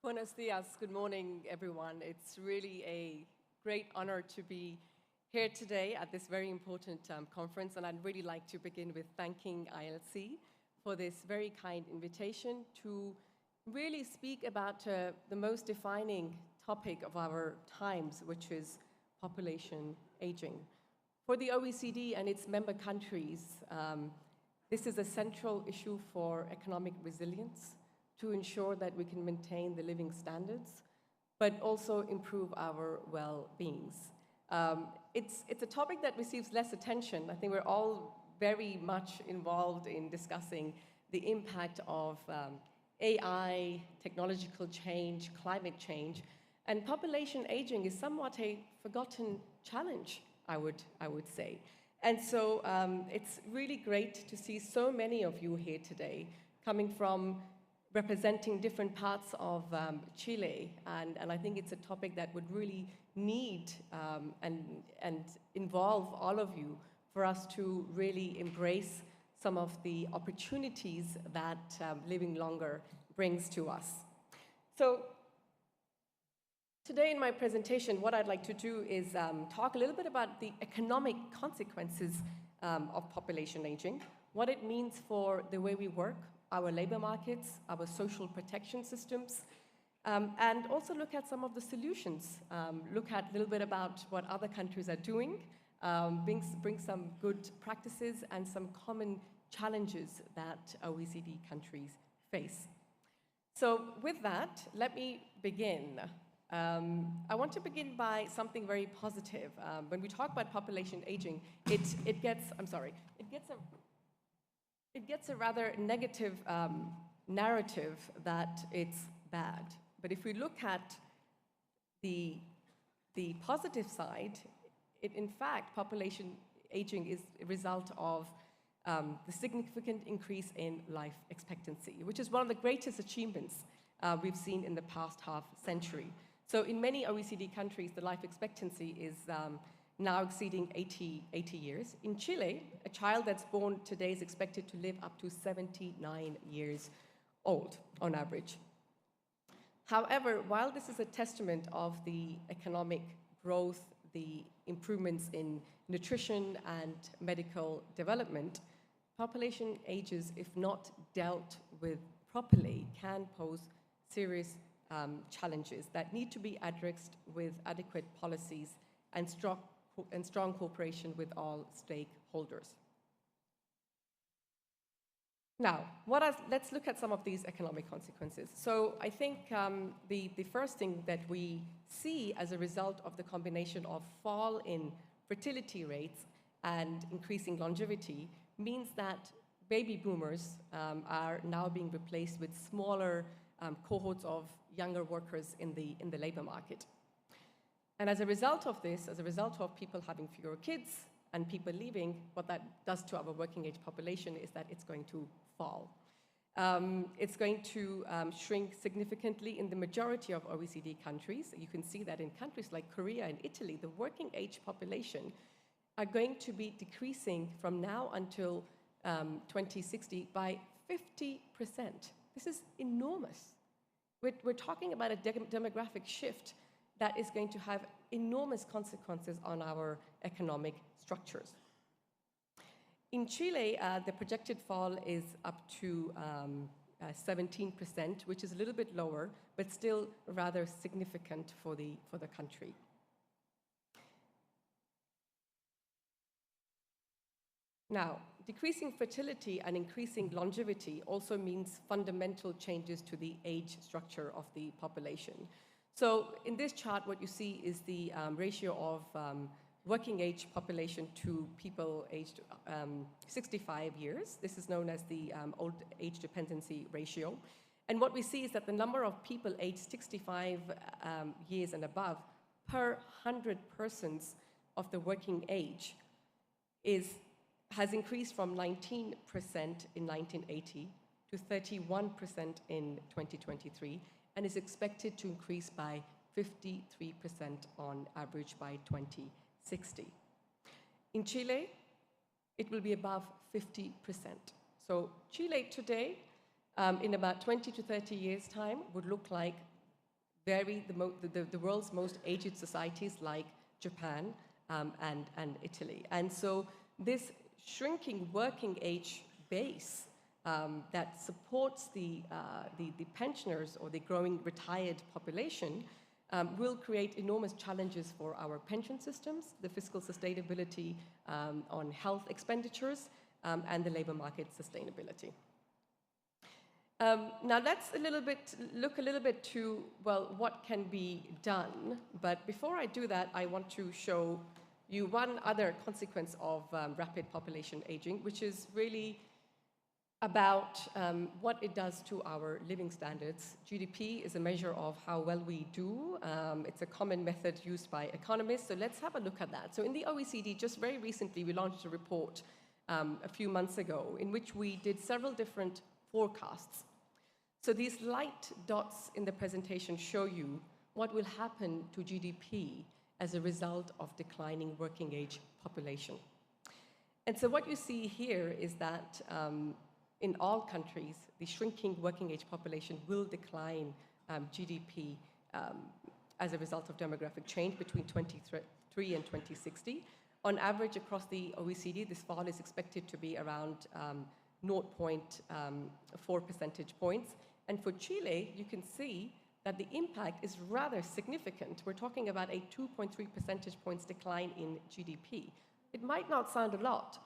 Buenos dias. Good morning, everyone. It's really a great honor to be here today at this very important conference, and I'd really like to begin with thanking ILC for this very kind invitation to really speak about the most defining topic of our times, which is population aging. For the OECD and its member countries, this is a central issue for economic resilience, to ensure that we can maintain the living standards, but also improve our well-beings. It's a topic that receives less attention. I think we're all very much involved in discussing the impact of AI, technological change, climate change, and population aging is somewhat a forgotten challenge, I would say. And so it's really great to see so many of you here today coming from representing different parts of Chile, and I think it's a topic that would really need and involve all of you for us to really embrace some of the opportunities that living longer brings to us. So today in my presentation, what I'd like to do is talk a little bit about the economic consequences of population aging, what it means for the way we work, our labor markets, our social protection systems, and also look at some of the solutions, look at a little bit about what other countries are doing, bring some good practices and some common challenges that OECD countries face. So with that, let me begin. I want to begin by something very positive. When we talk about population aging, it gets a rather negative narrative that it's bad. But if we look at the positive side, in fact, population aging is a result of the significant increase in life expectancy, which is one of the greatest achievements we've seen in the past half century. So in many OECD countries, the life expectancy is now exceeding 80 years. In Chile, a child that's born today is expected to live up to 79 years old on average. However, while this is a testament of the economic growth, the improvements in nutrition and medical development, population ages, if not dealt with properly, can pose serious challenges that need to be addressed with adequate policies and strong cooperation with all stakeholders. Now, let's look at some of these economic consequences. So I think the first thing that we see as a result of the combination of fall in fertility rates and increasing longevity means that baby boomers are now being replaced with smaller cohorts of younger workers in the labor market. And as a result of this, as a result of people having fewer kids and people leaving, what that does to our working age population is that it's going to fall. It's going to shrink significantly in the majority of OECD countries. You can see that in countries like Korea and Italy, the working age population are going to be decreasing from now until 2060 by 50%. This is enormous. We're talking about a demographic shift that is going to have enormous consequences on our economic structures. In Chile, the projected fall is up to 17%, which is a little bit lower, but still rather significant for the country. Now, decreasing fertility and increasing longevity also means fundamental changes to the age structure of the population. So in this chart, what you see is the ratio of working age population to people aged 65 years. This is known as the old age dependency ratio. And what we see is that the number of people aged 65 years and above per 100 persons of the working age has increased from 19% in 1980 to 31% in 2023, and is expected to increase by 53% on average by 2060. In Chile, it will be above 50%. So Chile today, in about 20 to 30 years' time, would look like the world's most aged societies like Japan and Italy. And so this shrinking working age base that supports the pensioners or the growing retired population will create enormous challenges for our pension systems, the fiscal sustainability on health expenditures, and the labor market sustainability. Now let's look a little bit to, well, what can be done. But before I do that, I want to show you one other consequence of rapid population aging, which is really about what it does to our living standards. GDP is a measure of how well we do. It's a common method used by economists. So let's have a look at that. So in the OECD, just very recently, we launched a report a few months ago in which we did several different forecasts. So these light dots in the presentation show you what will happen to GDP as a result of declining working age population. And so what you see here is that in all countries, the shrinking working age population will decline GDP as a result of demographic change between 2023 and 2060. On average, across the OECD, this fall is expected to be around 0.4 percentage points. And for Chile, you can see that the impact is rather significant. We're talking about a 2.3 percentage points decline in GDP. It might not sound a lot,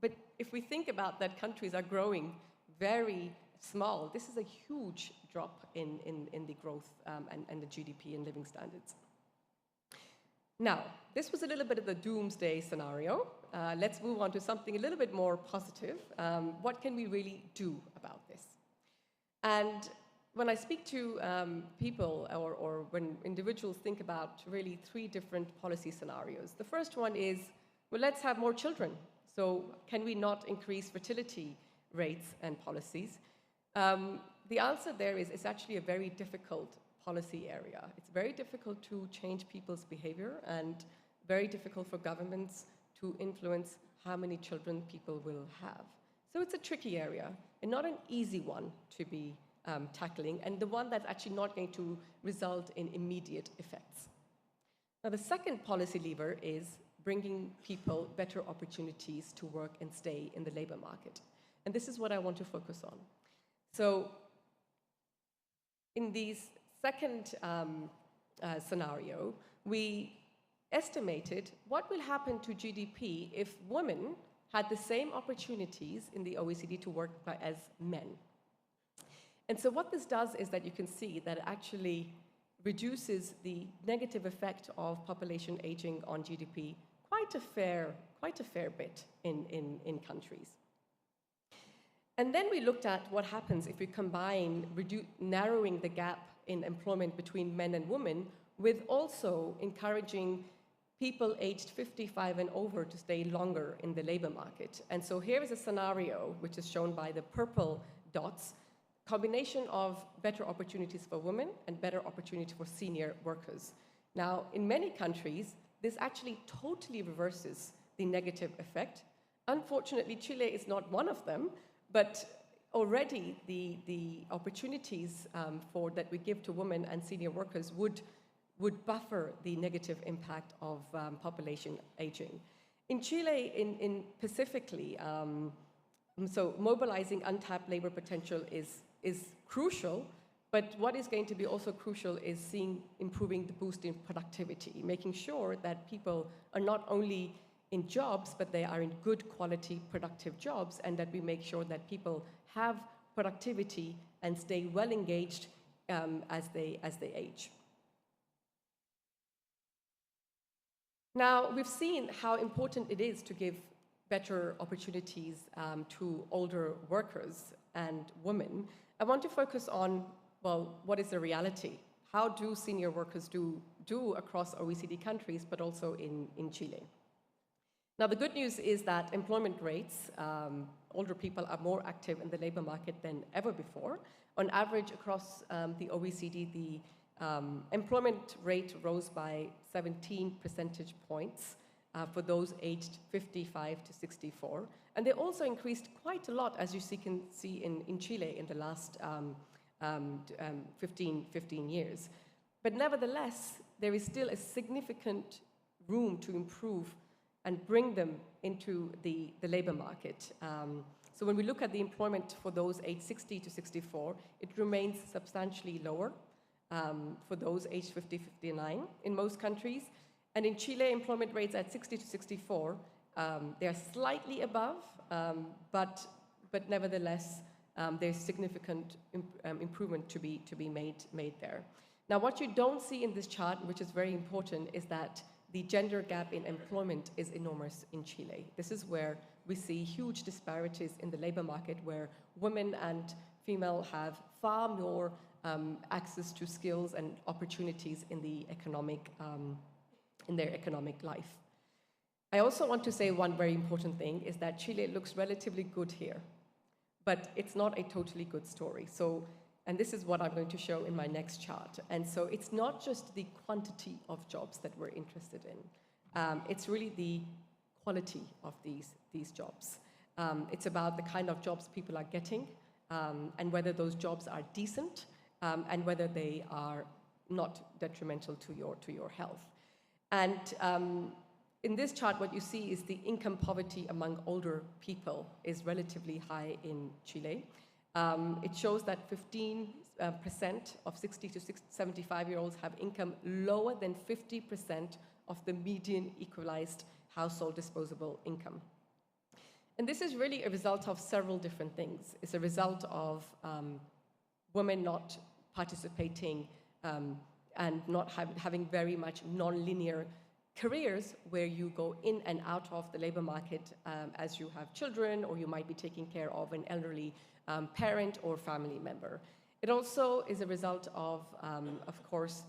but if we think about that countries are growing very small, this is a huge drop in the growth and the GDP and living standards. Now, this was a little bit of the doomsday scenario. Let's move on to something a little bit more positive. What can we really do about this? And when I speak to people or when individuals think about really three different policy scenarios, the first one is, well, let's have more children. So can we not increase fertility rates and policies? The answer there is it's actually a very difficult policy area. It's very difficult to change people's behavior and very difficult for governments to influence how many children people will have. So it's a tricky area and not an easy one to be tackling, and the one that's actually not going to result in immediate effects. Now, the second policy lever is bringing people better opportunities to work and stay in the labor market. And this is what I want to focus on. So in the second scenario, we estimated what will happen to GDP if women had the same opportunities in the OECD to work as men. And so what this does is that you can see that it actually reduces the negative effect of population aging on GDP quite a fair bit in countries. And then we looked at what happens if we combine narrowing the gap in employment between men and women with also encouraging people aged 55 and over to stay longer in the labor market. And so here is a scenario which is shown by the purple dots, combination of better opportunities for women and better opportunity for senior workers. Now, in many countries, this actually totally reverses the negative effect. Unfortunately, Chile is not one of them, but already the opportunities that we give to women and senior workers would buffer the negative impact of population aging. In Chile, in specifically, so mobilizing untapped labor potential is crucial, but what is going to be also crucial is improving the boost in productivity, making sure that people are not only in jobs, but they are in good quality productive jobs, and that we make sure that people have productivity and stay well engaged as they age. Now, we've seen how important it is to give better opportunities to older workers and women. I want to focus on, well, what is the reality? How do senior workers do across OECD countries, but also in Chile? Now, the good news is that employment rates, older people are more active in the labor market than ever before. On average, across the OECD, the employment rate rose by 17 percentage points for those aged 55 to 64. And they also increased quite a lot, as you can see in Chile in the last 15 years. But nevertheless, there is still a significant room to improve and bring them into the labor market. So when we look at the employment for those aged 60 to 64, it remains substantially lower for those aged 50, 59 in most countries. And in Chile, employment rates at 60 to 64, they are slightly above, but nevertheless, there's significant improvement to be made there. Now, what you don't see in this chart, which is very important, is that the gender gap in employment is enormous in Chile. This is where we see huge disparities in the labor market, where women and female have far more access to skills and opportunities in the in their economic life. I also want to say one very important thing is that Chile looks relatively good here, but it's not a totally good story. So, and this is what I'm going to show in my next chart. And so it's not just the quantity of jobs that we're interested in. It's really the quality of these jobs. It's about the kind of jobs people are getting and whether those jobs are decent and whether they are not detrimental to your health. And in this chart, what you see is the income poverty among older people is relatively high in Chile. It shows that 15% of 60 to 75-year-olds have income lower than 50% of the median equalized household disposable income. And this is really a result of several different things. It's a result of women not participating and not having very much non-linear careers where you go in and out of the labor market as you have children, or you might be taking care of an elderly parent or family member. It also is a result of course,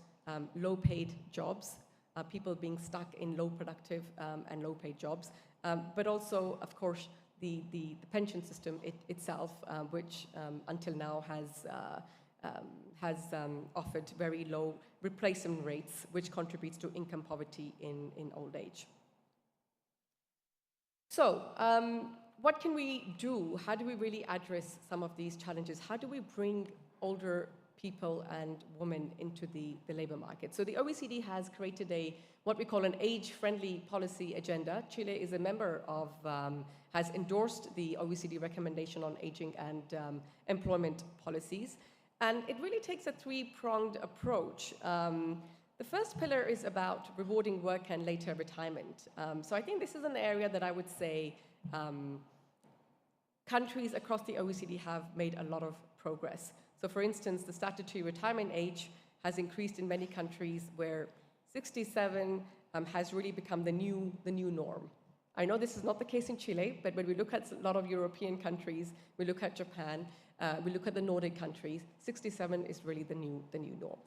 low-paid jobs, people being stuck in low productive and low-paid jobs, but also, of course, the pension system itself, which until now has offered very low replacement rates, which contributes to income poverty in old age. So, what can we do? How do we really address some of these challenges? How do we bring older people and women into the labor market? So the OECD has created what we call an age-friendly policy agenda. Chile is a member of, has endorsed the OECD recommendation on aging and employment policies. And it really takes a three-pronged approach. The first pillar is about rewarding work and later retirement. So I think this is an area that I would say countries across the OECD have made a lot of progress. So for instance, the statutory retirement age has increased in many countries where 67 has really become the new norm. I know this is not the case in Chile, but when we look at a lot of European countries, we look at Japan, we look at the Nordic countries, 67 is really the new norm.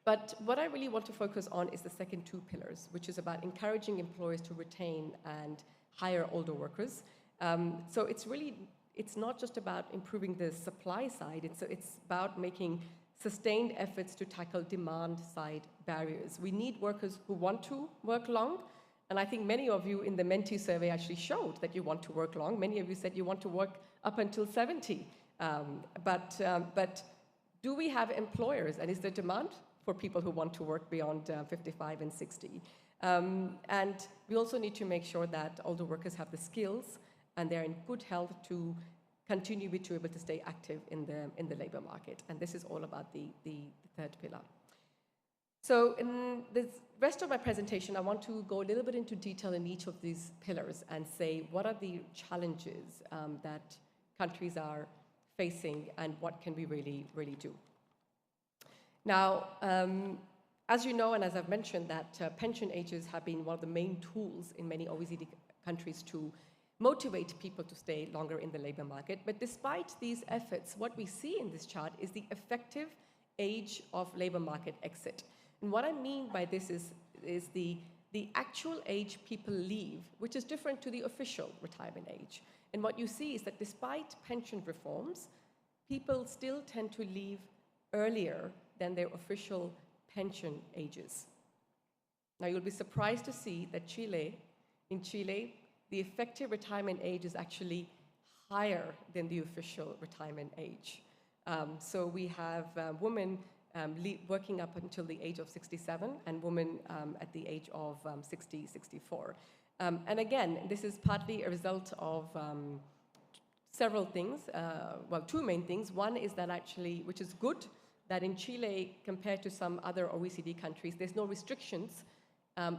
But what I really want to focus on is the second two pillars, which is about encouraging employers to retain and hire older workers. So it's not just about improving the supply side, it's about making sustained efforts to tackle demand-side barriers. We need workers who want to work long, and I think many of you in the Menti survey actually showed that you want to work long. Many of you said you want to work up until 70. But do we have employers, and is there demand for people who want to work beyond 55 and 60? And we also need to make sure that older workers have the skills and they're in good health to continue to be able to stay active in the labor market. And this is all about the third pillar. So in the rest of my presentation, I want to go a little bit into detail in each of these pillars and say what are the challenges that countries are facing and what can we really do. Now, as you know, and as I've mentioned, that pension ages have been one of the main tools in many OECD countries to motivate people to stay longer in the labor market. But despite these efforts, what we see in this chart is the effective age of labor market exit. And what I mean by this is the actual age people leave, which is different to the official retirement age. And what you see is that despite pension reforms, people still tend to leave earlier than their official pension ages. Now, you'll be surprised to see that in Chile, the effective retirement age is actually higher than the official retirement age. So we have women working up until the age of 67, and women at the age of 60, 64. And again, this is partly a result of several things. Well, two main things. One is that actually, which is good, that in Chile, compared to some other OECD countries, there's no restrictions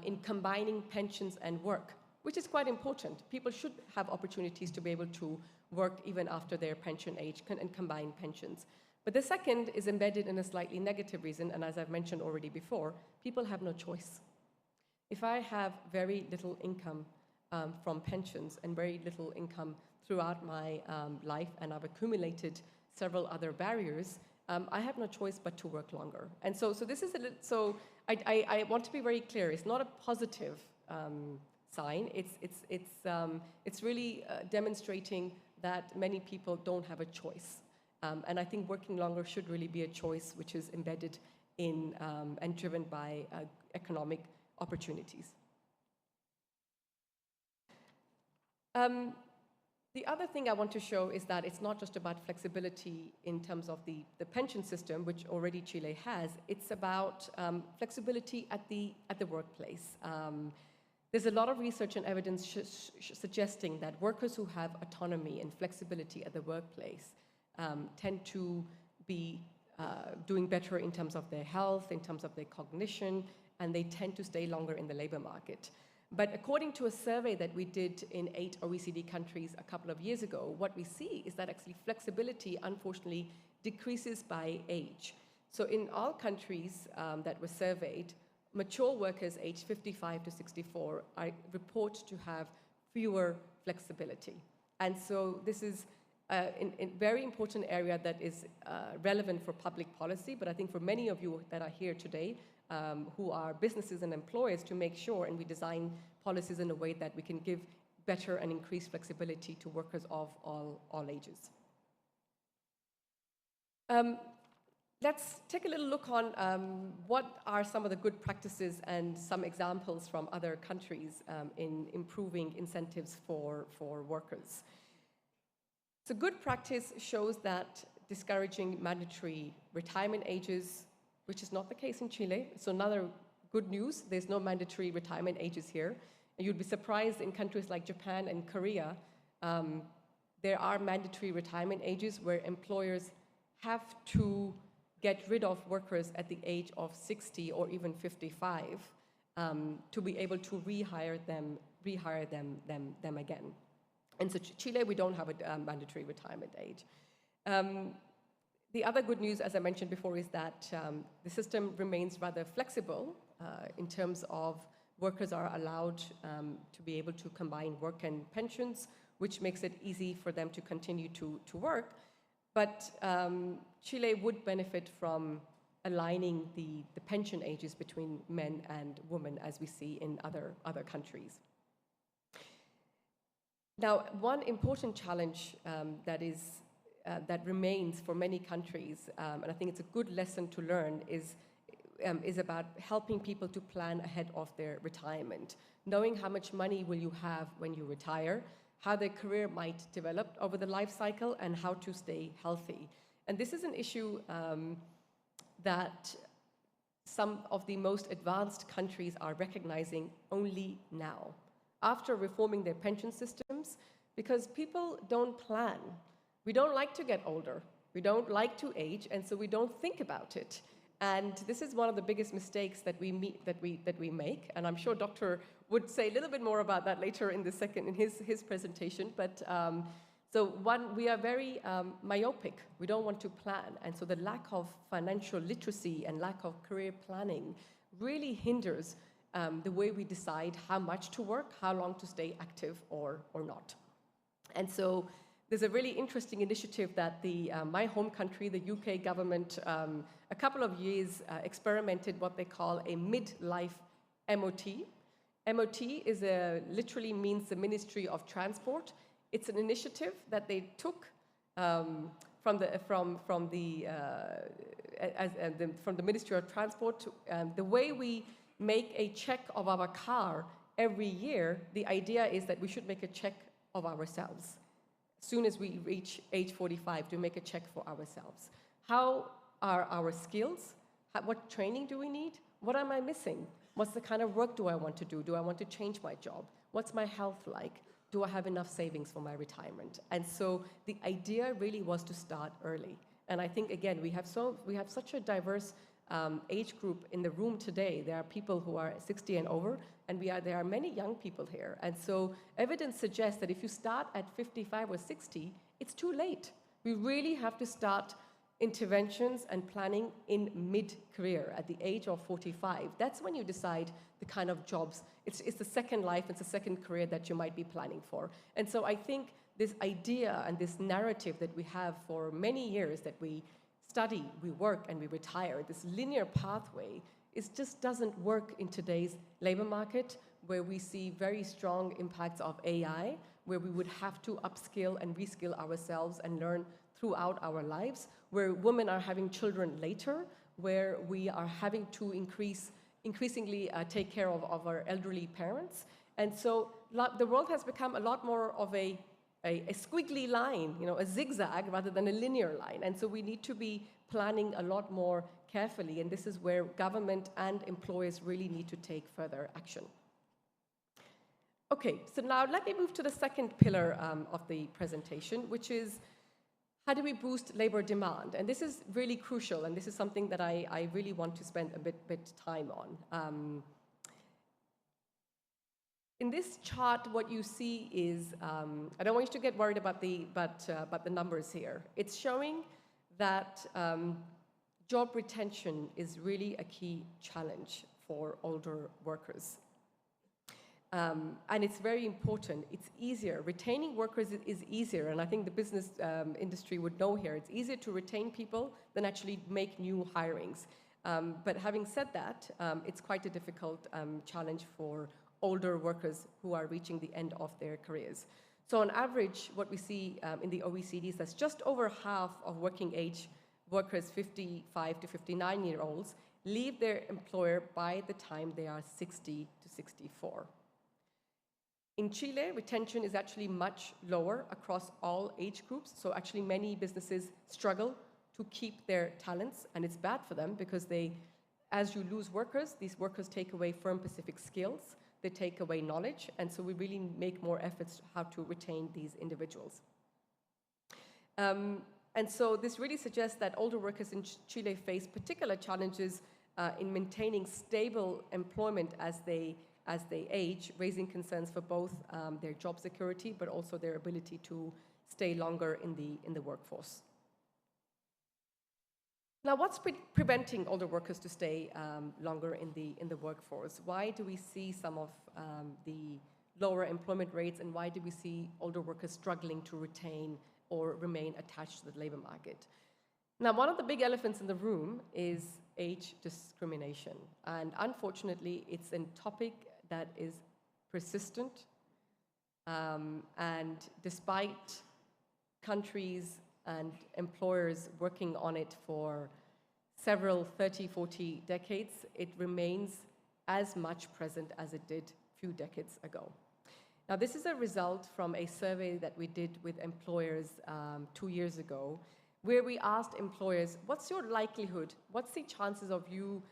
in combining pensions and work, which is quite important. People should have opportunities to be able to work even after their pension age and combine pensions. But the second is embedded in a slightly negative reason, and as I've mentioned already before, people have no choice. If I have very little income from pensions and very little income throughout my life, and I've accumulated several other barriers, I have no choice but to work longer. And so this is I want to be very clear. It's not a positive sign. It's really demonstrating that many people don't have a choice. And I think working longer should really be a choice which is embedded in and driven by economic opportunities. The other thing I want to show is that it's not just about flexibility in terms of the pension system, which already Chile has. It's about flexibility at the workplace. There's a lot of research and evidence suggesting that workers who have autonomy and flexibility at the workplace tend to be doing better in terms of their health, in terms of their cognition, and they tend to stay longer in the labor market. But according to a survey that we did in 8 OECD countries a couple of years ago, what we see is that actually flexibility, unfortunately, decreases by age. So in all countries that were surveyed, mature workers aged 55 to 64 report to have fewer flexibility. And so this is a very important area that is relevant for public policy, but I think for many of you that are here today, who are businesses and employers, to make sure and we design policies in a way that we can give better and increased flexibility to workers of all ages. Let's take a little look on what are some of the good practices and some examples from other countries in improving incentives for workers. So good practice shows that discouraging mandatory retirement ages, which is not the case in Chile. So another good news, there's no mandatory retirement ages here. And you'd be surprised in countries like Japan and Korea, there are mandatory retirement ages where employers have to get rid of workers at the age of 60 or even 55 to be able to rehire them again. And so Chile, we don't have a mandatory retirement age. The other good news, as I mentioned before, is that the system remains rather flexible in terms of workers are allowed to be able to combine work and pensions, which makes it easy for them to continue to work. But Chile would benefit from aligning the pension ages between men and women, as we see in other countries. Now, one important challenge that remains for many countries, and I think it's a good lesson to learn, is about helping people to plan ahead of their retirement, knowing how much money will you have when you retire, how their career might develop over the life cycle, and how to stay healthy. And this is an issue that some of the most advanced countries are recognizing only now, after reforming their pension systems, because people don't plan. We don't like to get older. We don't like to age, and so we don't think about it. And this is one of the biggest mistakes that we make. And I'm sure Dr. would say a little bit more about that later in his presentation. But we are very myopic. We don't want to plan, and so the lack of financial literacy and lack of career planning really hinders the way we decide how much to work, how long to stay active or not. And so there's a really interesting initiative that my home country, the UK government, a couple of years experimented what they call a midlife MOT. MOT is literally means the Ministry of Transport. It's an initiative that they took from the Ministry of Transport. The way we make a check of our car every year, the idea is that we should make a check of ourselves as soon as we reach age 45, to make a check for ourselves. How are our skills? What training do we need? What am I missing? What's the kind of work do I want to do? Do I want to change my job? What's my health like? Do I have enough savings for my retirement? And so the idea really was to start early. And I think, again, we have such a diverse age group in the room today. There are people who are 60 and over, and there are many young people here. And so evidence suggests that if you start at 55 or 60, it's too late. We really have to start interventions and planning in mid-career at the age of 45. That's when you decide the kind of jobs. It's the second life, it's a second career that you might be planning for. And so I think this idea and this narrative that we have for many years, that we study, we work, and we retire, this linear pathway, just doesn't work in today's labor market, where we see very strong impacts of AI, where we would have to upskill and reskill ourselves and learn throughout our lives, where women are having children later, where we are having to increasingly take care of our elderly parents. And so the world has become a lot more of a squiggly line, a zigzag rather than a linear line. And so we need to be planning a lot more carefully, and this is where government and employers really need to take further action. Okay, so now let me move to the second pillar of the presentation, which is how do we boost labor demand? And this is really crucial, and this is something that I really want to spend a bit time on. In this chart, what you see is, I don't want you to get worried about the numbers here. It's showing that job retention is really a key challenge for older workers. And it's very important. It's easier. Retaining workers is easier, and I think the business industry would know here. It's easier to retain people than actually make new hirings. But having said that, it's quite a difficult challenge for older workers who are reaching the end of their careers. So on average, what we see in the OECD is that's just over half of working age workers, 55 to 59-year-olds, leave their employer by the time they are 60 to 64. In Chile, retention is actually much lower across all age groups. So actually many businesses struggle to keep their talents, and it's bad for them because as you lose workers, these workers take away firm-specific skills, they take away knowledge, and so we really make more efforts how to retain these individuals. And so this really suggests that older workers in Chile face particular challenges in maintaining stable employment as they age, raising concerns for both their job security, but also their ability to stay longer in the workforce. Now, what's preventing older workers to stay longer in the workforce? Why do we see some of the lower employment rates, and why do we see older workers struggling to retain or remain attached to the labor market? Now, one of the big elephants in the room is age discrimination, and unfortunately, it's a topic that is persistent, and despite countries and employers working on it for several 30, 40 decades, it remains as much present as it did a few decades ago. Now, this is a result from a survey that we did with employers 2 years ago, where we asked employers, what's your likelihood, what's the chances of you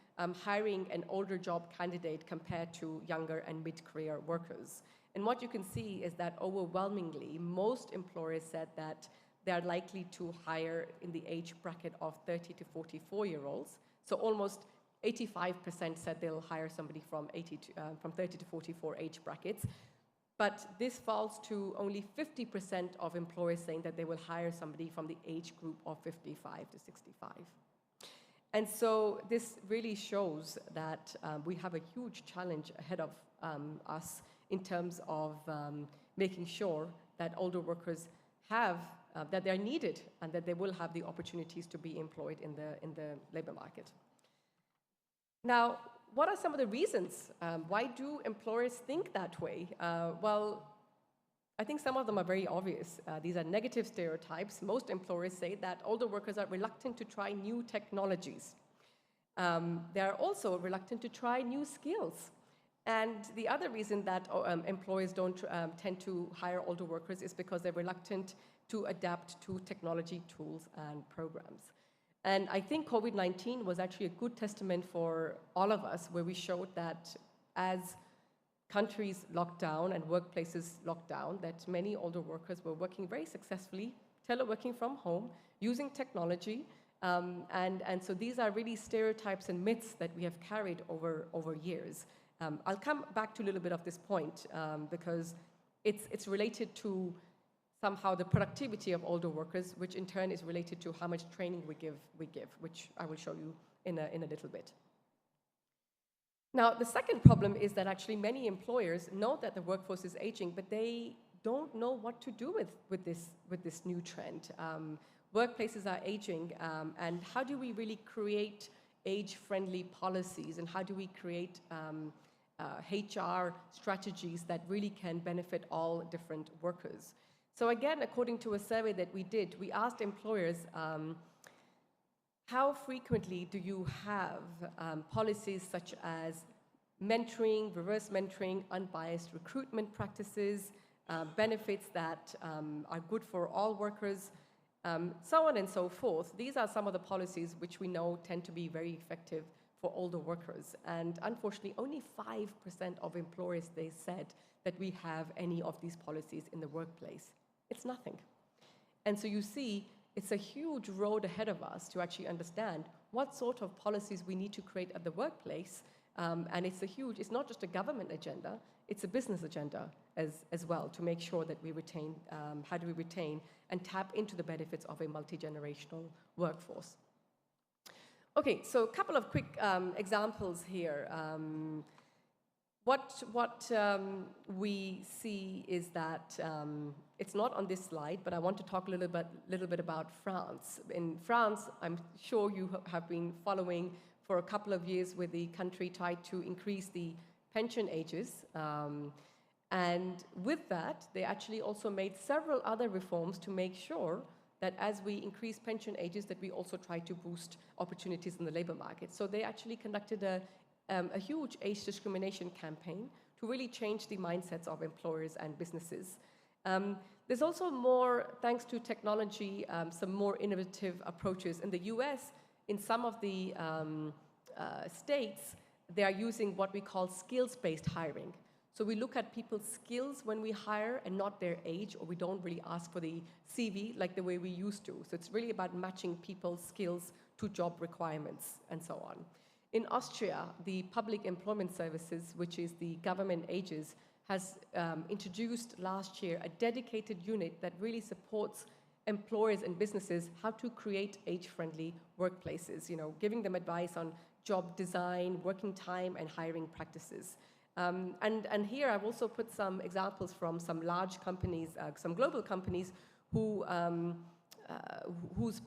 hiring an older job candidate compared to younger and mid-career workers? And what you can see is that overwhelmingly, most employers said that they are likely to hire in the age bracket of 30 to 44-year-olds. So almost 85% said they'll hire somebody from 30 to 44 age brackets. But this falls to only 50% of employers saying that they will hire somebody from the age group of 55 to 65. And so this really shows that we have a huge challenge ahead of us in terms of making sure that older workers have, that they're needed and that they will have the opportunities to be employed in the labor market. Now, what are some of the reasons? Why do employers think that way? Well, I think some of them are very obvious. These are negative stereotypes. Most employers say that older workers are reluctant to try new technologies. They are also reluctant to try new skills. And the other reason that employers don't tend to hire older workers is because they're reluctant to adapt to technology tools and programs. And I think COVID-19 was actually a good testament for all of us, where we showed that as countries locked down and workplaces locked down, that many older workers were working very successfully, teleworking from home, using technology. And so these are really stereotypes and myths that we have carried over years. I'll come back to a little bit of this point because it's related to somehow the productivity of older workers, which in turn is related to how much training we give, which I will show you in a little bit. Now, the second problem is that actually many employers know that the workforce is aging, but they don't know what to do with this new trend. Workplaces are aging, and how do we really create age-friendly policies, and how do we create HR strategies that really can benefit all different workers? So again, according to a survey that we did, we asked employers, how frequently do you have policies such as mentoring, reverse mentoring, unbiased recruitment practices, benefits that are good for all workers, so on and so forth. These are some of the policies which we know tend to be very effective for older workers. And unfortunately, only 5% of employers, they said, that we have any of these policies in the workplace. It's nothing. And so you see, it's a huge road ahead of us to actually understand what sort of policies we need to create at the workplace. And it's not just a government agenda, it's a business agenda as well, to make sure that we retain, how do we retain and tap into the benefits of a multi-generational workforce. Okay, so a couple of quick examples here. What we see is that it's not on this slide, but I want to talk a little bit about France. In France, I'm sure you have been following for a couple of years where the country tried to increase the pension ages. And with that, they actually also made several other reforms to make sure that as we increase pension ages, that we also try to boost opportunities in the labor market. So they actually conducted a huge age discrimination campaign to really change the mindsets of employers and businesses. There's also more, thanks to technology, some more innovative approaches. In the US, in some of the states, they are using what we call skills-based hiring. So we look at people's skills when we hire and not their age, or we don't really ask for the CV like the way we used to. So it's really about matching people's skills to job requirements and so on. In Austria, the Public Employment Services, which is the government ages, has introduced last year a dedicated unit that really supports employers and businesses how to create age-friendly workplaces, giving them advice on job design, working time, and hiring practices. And here I've also put some examples from some large companies, some global companies whose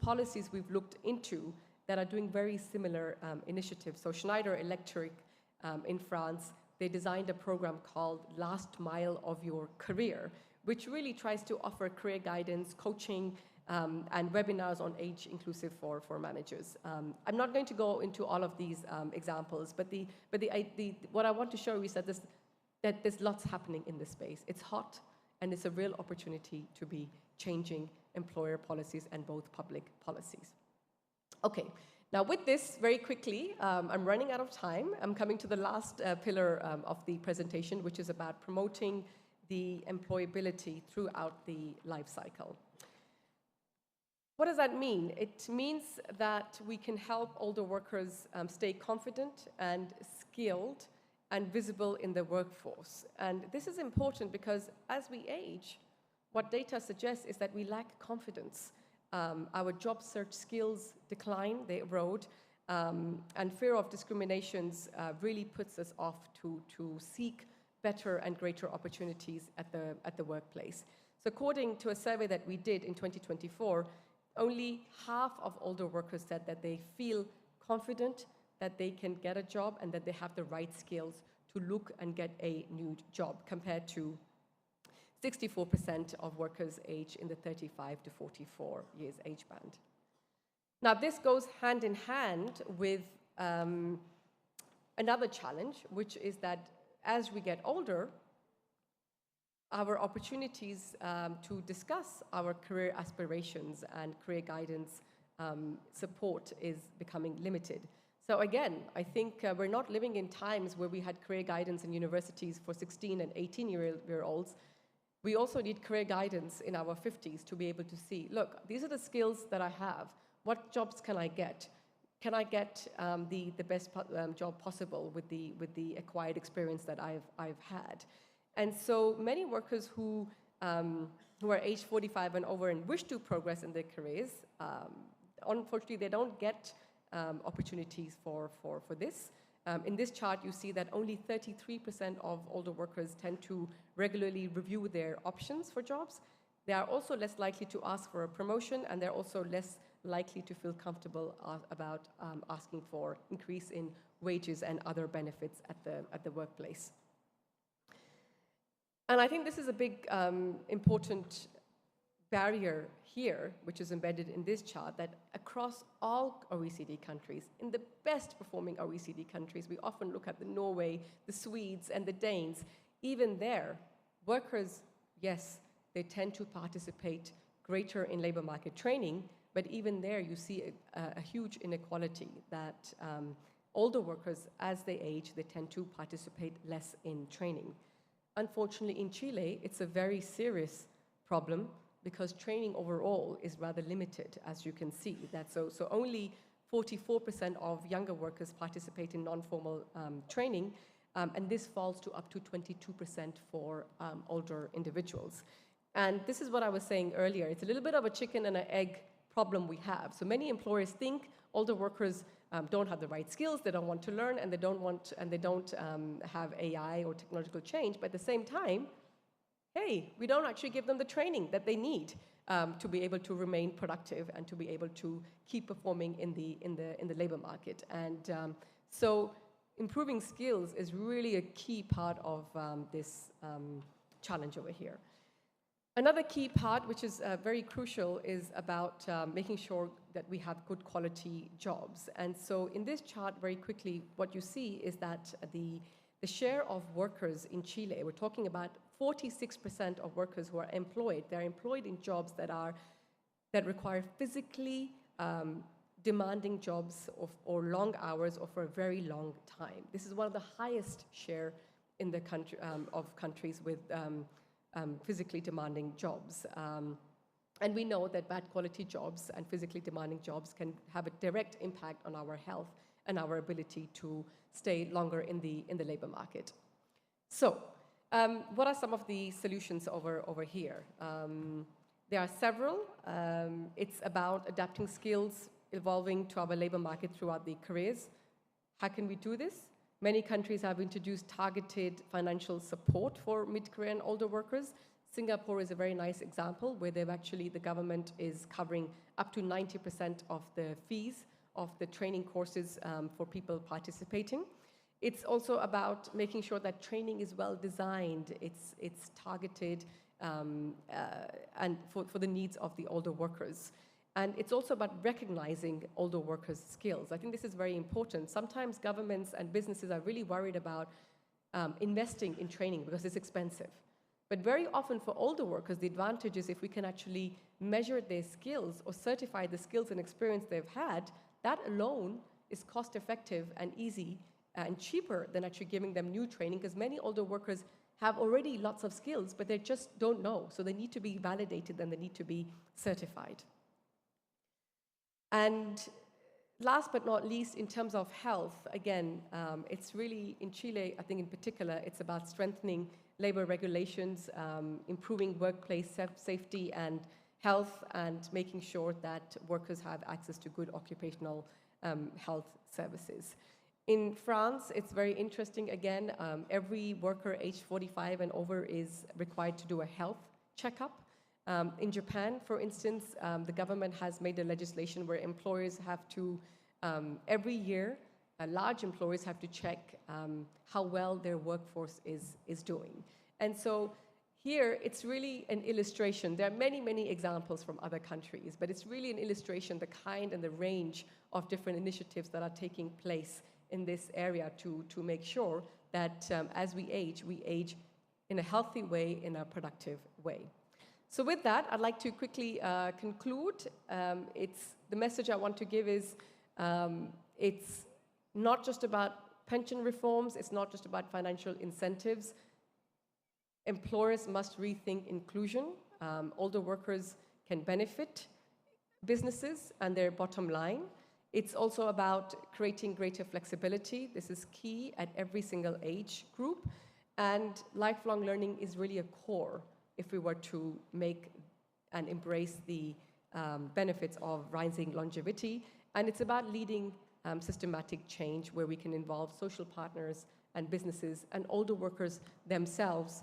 policies we've looked into that are doing very similar initiatives. So Schneider Electric in France, they designed a program called Last Mile of Your Career, which really tries to offer career guidance, coaching, and webinars on age inclusive for managers. I'm not going to go into all of these examples, but what I want to show you is that there's lots happening in this space. It's hot, and it's a real opportunity to be changing employer policies and both public policies. Okay, now with this, very quickly, I'm running out of time. I'm coming to the last pillar of the presentation, which is about promoting the employability throughout the life cycle. What does that mean? It means that we can help older workers stay confident and skilled and visible in the workforce. And this is important because as we age, what data suggests is that we lack confidence. Our job search skills decline, they erode, and fear of discriminations really puts us off to seek better and greater opportunities at the workplace. So according to a survey that we did in 2024, only half of older workers said that they feel confident that they can get a job and that they have the right skills to look and get a new job, compared to 64% of workers aged in the 35 to 44 years age band. Now, this goes hand in hand with another challenge, which is that as we get older, our opportunities to discuss our career aspirations and career guidance support is becoming limited. So again, I think we're not living in times where we had career guidance in universities for 16 and 18-year-olds. We also need career guidance in our 50s to be able to see, look, these are the skills that I have. What jobs can I get? Can I get the best job possible with the acquired experience that I've had? And so many workers who are age 45 and over and wish to progress in their careers, unfortunately, they don't get opportunities for this. In this chart, you see that only 33% of older workers tend to regularly review their options for jobs. They are also less likely to ask for a promotion, and they're also less likely to feel comfortable about asking for increase in wages and other benefits at the workplace. And I think this is a big important barrier here, which is embedded in this chart, that across all OECD countries, in the best performing OECD countries, we often look at the Norway, the Swedes, and the Danes. Even there, workers, yes, they tend to participate greater in labor market training, but even there you see a huge inequality that older workers, as they age, they tend to participate less in training. Unfortunately, in Chile, it's a very serious problem because training overall is rather limited, as you can see. So only 44% of younger workers participate in non-formal training, and this falls to up to 22% for older individuals. And this is what I was saying earlier. It's a little bit of a chicken and an egg problem we have. So many employers think older workers don't have the right skills, they don't want to learn, and they don't have AI or technological change. But at the same time, hey, we don't actually give them the training that they need to be able to remain productive and to be able to keep performing in the labor market. And so improving skills is really a key part of this challenge over here. Another key part, which is very crucial, is about making sure that we have good quality jobs. And so in this chart, very quickly, what you see is that the share of workers in Chile, we're talking about 46% of workers who are employed. They're employed in jobs that require physically demanding jobs or long hours or for a very long time. This is one of the highest share in the country of countries with physically demanding jobs. And we know that bad quality jobs and physically demanding jobs can have a direct impact on our health and our ability to stay longer in the labor market. So, what are some of the solutions over here? There are several. It's about adapting skills, evolving to our labor market throughout the careers. How can we do this? Many countries have introduced targeted financial support for mid-career and older workers. Singapore is a very nice example where the government is covering up to 90% of the fees of the training courses for people participating. It's also about making sure that training is well designed, it's targeted, and for the needs of the older workers. And it's also about recognizing older workers' skills. I think this is very important. Sometimes governments and businesses are really worried about investing in training because it's expensive. But very often for older workers, the advantage is if we can actually measure their skills or certify the skills and experience they've had, that alone is cost-effective and easy and cheaper than actually giving them new training, because many older workers have already lots of skills, but they just don't know. So they need to be validated and they need to be certified. And last but not least, in terms of health, again, it's really, in Chile, I think in particular, it's about strengthening labor regulations, improving workplace safety and health, and making sure that workers have access to good occupational health services. In France, it's very interesting. Again, every worker aged 45 and over is required to do a health checkup. In Japan, for instance, the government has made a legislation where employers have to, every year, large employers have to check how well their workforce is doing. And so here, it's really an illustration. There are many, many examples from other countries, but it's really an illustration, the kind and the range of different initiatives that are taking place in this area to make sure that as we age in a healthy way, in a productive way. So with that, I'd like to quickly conclude. The message I want to give is it's not just about pension reforms, it's not just about financial incentives. Employers must rethink inclusion. Older workers can benefit businesses and their bottom line. It's also about creating greater flexibility. This is key at every single age group. And lifelong learning is really a core if we were to make and embrace the benefits of rising longevity. And it's about leading systematic change where we can involve social partners and businesses and older workers themselves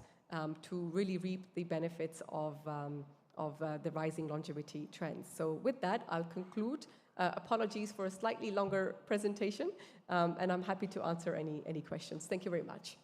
to really reap the benefits of the rising longevity trends. So with that, I'll conclude. Apologies for a slightly longer presentation, and I'm happy to answer any questions. Thank you very much.